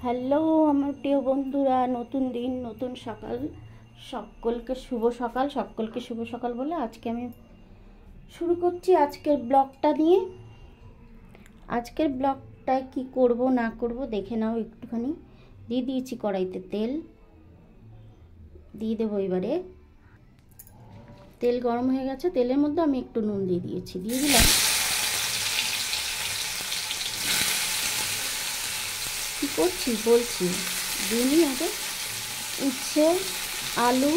Hello আমার প্রিয় বন্ধুরা, নতুন দিন নতুন সকাল, সকলকে শুভ সকাল। সকলকে শুভ সকাল বলে আজকে আমি শুরু করছি আজকের ব্লগটা নিয়ে। আজকের ব্লগটায় কি করব না করব দেখে নাও একটুখানি। দিয়ে দিয়েছি কড়াইতে তেল, দিয়ে দেবো এবারে। তেল গরম হয়ে গেছে, তেলের মধ্যে আমি একটু নুন দিয়ে দিয়েছি, দিয়ে দিলাম। কী করছি বলছি, দিনই আগে উচ্ছে, আলু,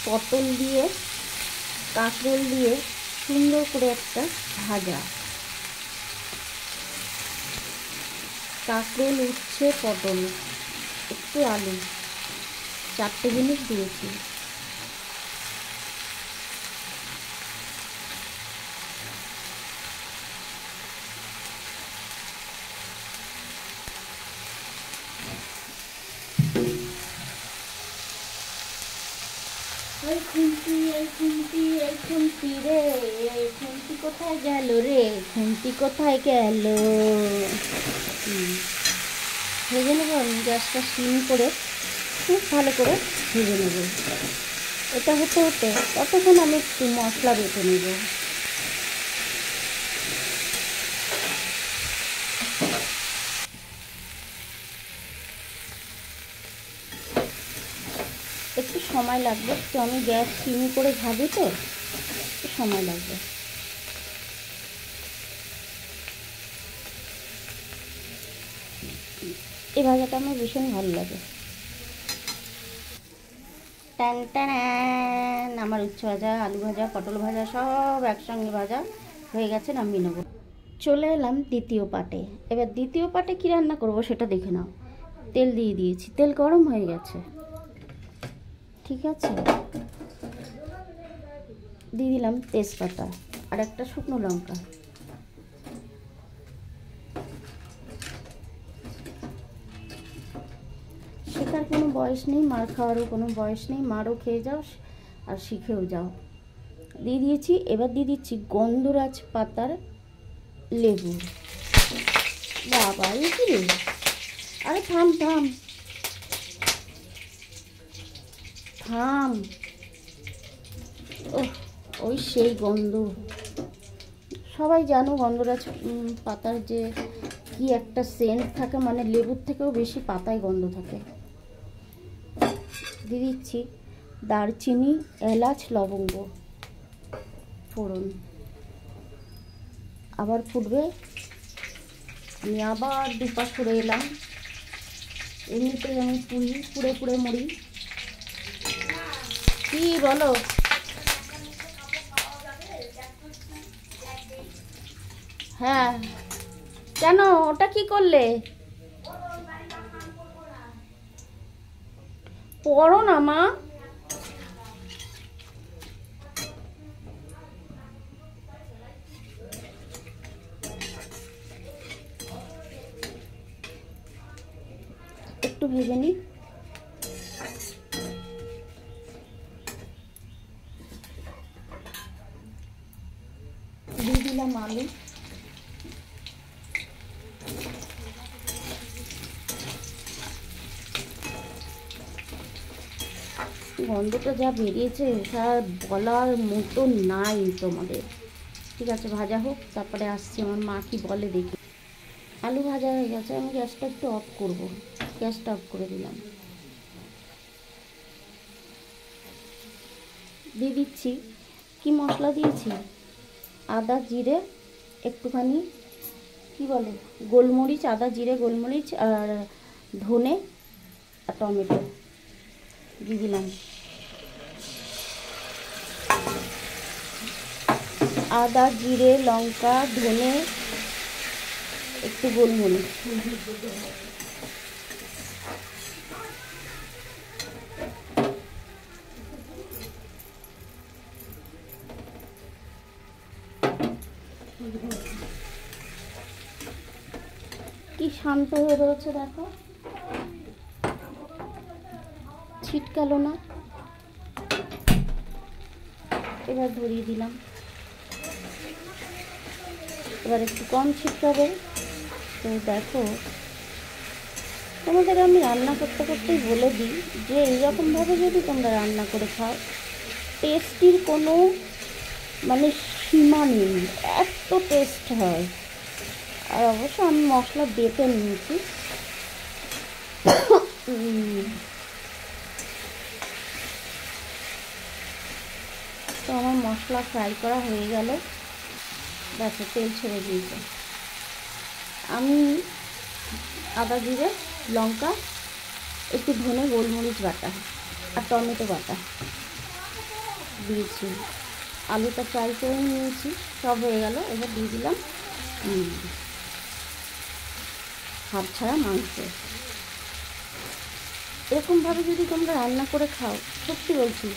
পটল দিয়ে, কাঁকরোল দিয়ে সুন্দর করে একটা ভাজা। কাঁকরোল, উচ্ছে, পটল, একটু আলু, 4টে জিনিস দিয়েছি। খুন্তি রে, খুন্তি কোথায় গেল রে, খুন্তি কোথায় গেল। ভেজে নেবো আমি, গ্যাসটা সিম করে খুব ভালো করে ভেজে নেব। এটা হতে হতে ততক্ষণ আমি একটু মশলা বেটে নেব। একটু সময় লাগবে, তো আমি গ্যাস সিম করে ভাজি তো একটু সময় লাগবে। এই ভাজাটা আমার ভীষণ ভালো লাগে। টান টান, আমার উচ্ছে ভাজা, আলু ভাজা, পটল ভাজা সব একসঙ্গে ভাজা হয়ে গেছে, নামিয়ে নেবো। চলে এলাম দ্বিতীয় পাটে। এবার দ্বিতীয় পাটে কী রান্না করব সেটা দেখে নাও। তেল দিয়ে দিয়েছি, তেল গরম হয়ে গেছে, ঠিক আছে। দিয়ে দিলাম তেজপাতা আর একটা শুকনো লঙ্কা। শেখার কোনো বয়স নেই, মার খাওয়ারও কোনো বয়স নেই। মারও খেয়ে যাও আর শিখেও যাও। দিয়ে দিয়েছি, এবার দিয়ে দিচ্ছি গন্ধরাজ পাতার লেবু। বাবা এ কি রে, আরে থাম থাম থাম, ও ওই সেই গন্ধ। সবাই জানো গন্ধরাজ পাতার যে কি একটা সেন্ট থাকে, মানে লেবুর থেকেও বেশি পাতায় গন্ধ থাকে। দিয়ে দিচ্ছি দারচিনি, এলাচ, লবঙ্গ ফোড়ন। আবার ফুটবে, আমি আবার দুপা সরে এলাম। এমনিতেই আমি পুড়ে পুড়ে মরি। কি বলো? হ্যাঁ কেন, ওটা কি করলে? পড়ো না মা। একটু ভেজে নি। দিয়ে দিলাম আলু। গন্ধটা যা বেরিয়েছে স্যার বলার মতো নাই তোমাদের। ঠিক আছে, ভাজা হোক, তারপরে আসছি আমার মা কি বলে দেখি। আলু ভাজা হয়ে গেছে, আমি গ্যাসটা একটু অফ করব। গ্যাসটা অফ করে দিলাম। দিয়ে দিচ্ছি, কি মশলা দিয়েছি, আদা জিরে, একটুখানি কি বলে গোলমরিচ, আদা জিরে গোলমরিচ আর ধনে আর টমেটো দিয়ে দিলাম। আদা জিরে লঙ্কা ধনে একটু গোলমরিচ। কি শান্ত হয়ে রয়েছে দেখো, ছিটকালো না। এবার ধরিয়ে দিলাম। এবার একটু কম ছিটকাবে, তো দেখো তোমাদের আমি রান্না করতে করতেই বলে দিই যে এইরকমভাবে যদি তোমরা রান্না করে খাও, টেস্টির কোনো মানে সীমা নেই, এত টেস্ট হয়। আর অবশ্য আমি মশলা বেটে নিয়েছি। তো আমার মশলা ফ্রাই করা হয়ে গেল, ব্যাস তেল ছেড়ে দিয়েছে। আমি আদা জিরে লঙ্কা একটু ধনে গোলমরিচ বাটা আর টমেটো বাটা দিয়েছি, আলুটা ফ্রাই করে নিয়েছি, সব হয়ে গেল। এবার দিয়ে দিলাম হাড় ছাড়া মাংস। এরকমভাবে যদি তোমরা রান্না করে খাও, সত্যি বলছি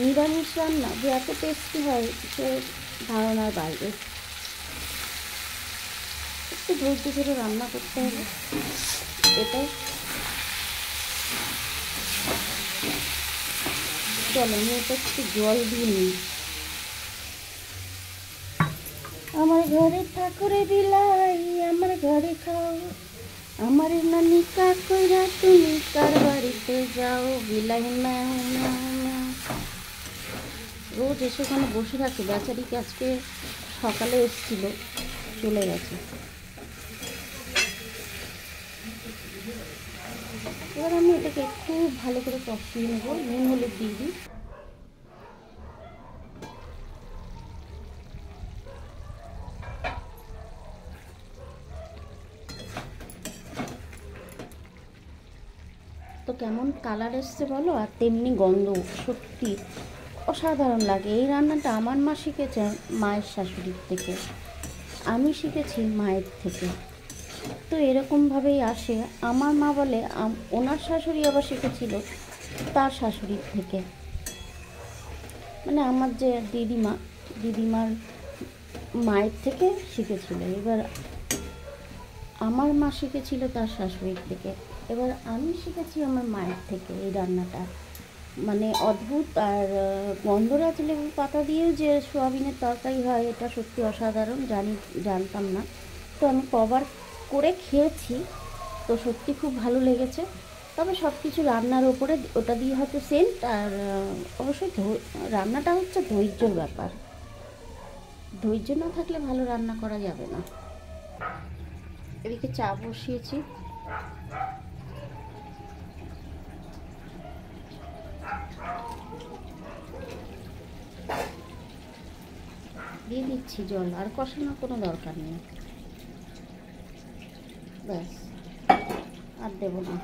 নিরামিষ রান্না যে এত টেস্টি হয় সে ধারণার বাইরে। একটু ধৈর্য ধরে রান্না করতে হবে, এটাই। চলো আমি এটা একটু জল দিয়ে নিই। আমার ঘরে ঠাকুরে বিলাই, আমার ঘরে খাও, আমার নানি কাকুরা তুমি কার বাড়িতে যাও, বিলাই ম্যাও ম্যাও ম্যাও। রোজ এসে ওখানে বসে থাকে, বেচারিকে আজকে সকালে এসেছিল, চলে গেছে। এবার আমি এটাকে একটু ভালো করে কষিয়ে নেবো, নুন হলুদ দিয়ে দিই। তো কেমন কালার এসছে বলো, আর তেমনি গন্ধ, সত্যি অসাধারণ লাগে। এই রান্নাটা আমার মা শিখেছে মায়ের শাশুড়ির থেকে, আমি শিখেছি মায়ের থেকে। তো এরকমভাবেই আসে। আমার মা বলে ওনার শাশুড়ি আবার শিখেছিল তার শাশুড়ির থেকে, মানে আমার যে দিদিমার মায়ের থেকে শিখেছিল। এবার আমার মা শিখেছিল তার শাশুড়ির থেকে, এবার আমি শিখেছি আমার মায়ের থেকে এই রান্নাটা। মানে অদ্ভুত। আর গন্ধরাজ লেবু পাতা দিয়েও যে সোয়াবিনের তরকারি হয়, এটা সত্যি অসাধারণ, জানতাম না। তো আমি কবার করে খেয়েছি, তো সত্যি খুব ভালো লেগেছে। তবে সব কিছু রান্নার ওপরে ওটা দিয়ে হয়তো সেন্ট। আর অবশ্যই রান্নাটা হচ্ছে ধৈর্যর ব্যাপার, ধৈর্য না থাকলে ভালো রান্না করা যাবে না। এদিকে চা বসিয়েছি, দিয়ে দিচ্ছি জল, আর কষানোর কোনো দরকার নেই, ব্যাস আর দেবো না।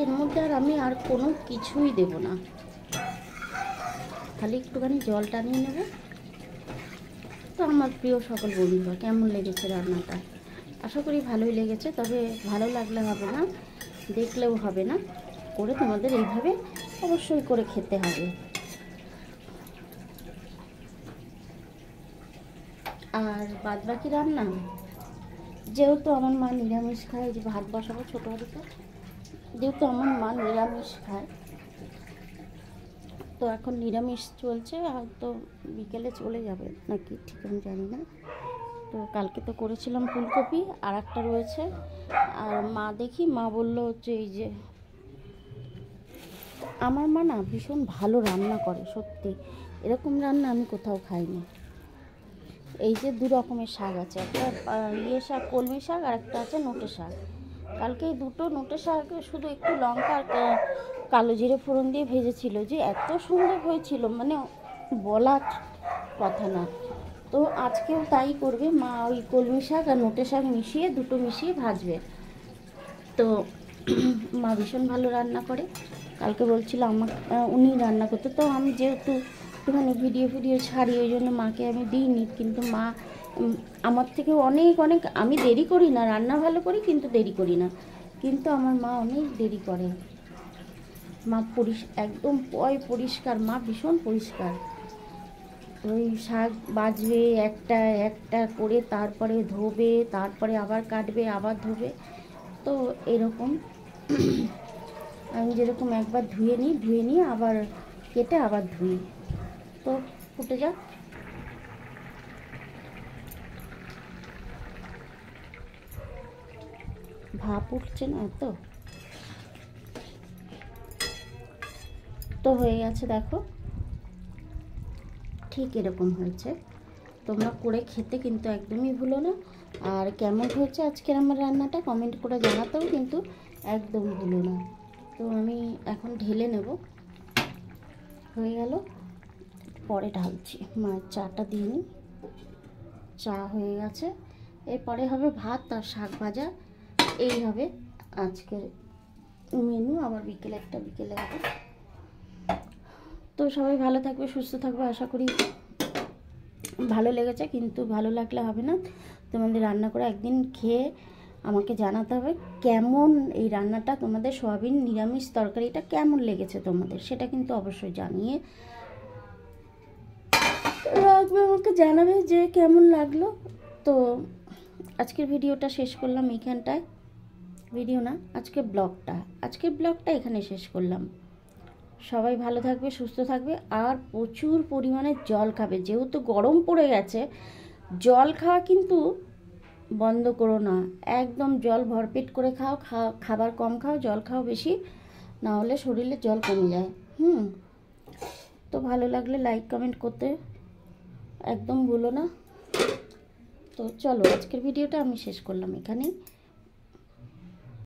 এর মধ্যে আর আমি আর কোনো কিছুই দেব না, খালি একটুখানি জল টানিয়ে নেব। তো আমার প্রিয় সকল বন্ধুরা, কেমন লেগেছে রান্নাটা? আশা করি ভালোই লেগেছে। তবে ভালো লাগলে হবে না, দেখলেও হবে না, করে তোমাদের এইভাবে অবশ্যই করে খেতে হবে। আর বাদবাকি রান্না, যেহেতু আমার মা নিরামিষ খায়, যে ভাত বসাবো ছোটো হাঁড়িতে, যেহেতু আমার মা নিরামিষ খায়, তো এখন নিরামিষ চলছে, হয়তো বিকেলে চলে যাবে নাকি ঠিক আমি জানি না। তো কালকে তো করেছিলাম ফুলকপি, আর একটা রয়েছে। আর মা বললো হচ্ছে এই যে, আমার মা না ভীষণ ভালো রান্না করে, সত্যি এরকম রান্না আমি কোথাও খাইনি। এই যে দু রকমের শাক আছে, একটা শাক কলমি শাক, আর একটা আছে নোটে শাক। কালকে এই দুটো নোটে শাক শুধু একটু লঙ্কা আর কালো জিরে ফোড়ন দিয়ে ভেজেছিল, যে এত সুন্দর হয়েছিল, মানে বলার কথা না। তো আজকেও তাই করবে মা, ওই কলমি শাক আর নোটে শাক মিশিয়ে, দুটো মিশিয়ে ভাজবে। তো মা ভীষণ ভালো রান্না করে। কালকে বলছিল উনি রান্না করতে, তো আমি যেহেতু একটুখানি ভিডিও ছাড়ি, ওই জন্য মাকে আমি দিইনি। কিন্তু মা আমার থেকে অনেক আমি দেরি করি না, রান্না ভালো করি কিন্তু দেরি করি না, কিন্তু আমার মা অনেক দেরি করে। মা একদম পরিষ্কার, মা ভীষণ পরিষ্কার। ওই শাক বাজবে একটা একটা করে, তারপরে ধোবে, তারপরে আবার কাটবে, আবার ধোবে। তো এরকম আমি যেরকম একবার ধুয়ে নিই আবার কেটে আবার ধুই। তো ফুটে যাক। ভাপ উঠছে না তো হয়ে গেছে, দেখো ঠিক এরকম হয়েছে। তোমরা করে খেতে কিন্তু একদমই ভুলো না। আর কেমন হয়েছে আজকের আমার রান্নাটা কমেন্ট করে জানাতেও কিন্তু একদম ভুলো না। তো আমি এখন ঢেলে নেব, হয়ে গেল, পরে ঢালছি। মায়ের চাটা দিয়ে নিই, চা হয়ে গেছে। এরপরে হবে ভাত আর শাক ভাজা, এই হবে আজকের মেনু। আবার বিকেলে হবে। তো সবাই ভালো থাকবে, সুস্থ থাকবে, আশা করি ভালো লেগেছে। কিন্তু ভালো লাগলে হবে না, তোমাদের রান্না করে একদিন খেয়ে আমাকে জানাতে হবে কেমন এই রান্নাটা, তোমাদের সয়াবিন নিরামিষ তরকারিটা কেমন লেগেছে তোমাদের, সেটা কিন্তু অবশ্যই জানিয়ে রাখবে, আমাকে জানাবে যে কেমন লাগলো। তো আজকের ভিডিওটা শেষ করলাম এইখানটায়, ভিডিও না, আজকের ব্লগটা এখানে শেষ করলাম। সবাই ভালো থাকবে, সুস্থ থাকবে, আর প্রচুর পরিমাণে জল খাবে। যেহেতু গরম পড়ে গেছে, জল খাওয়া কিন্তু বন্ধ করো না, একদম জল ভরপেট করে খাও। খাবার কম খাও, জল খাও বেশি, না হলে শরীরে জল কমে যায়। তো ভালো লাগলে লাইক কমেন্ট করতে একদম ভুলো না। তো চলো, আজকের ভিডিওটা আমি শেষ করলাম এখানেই।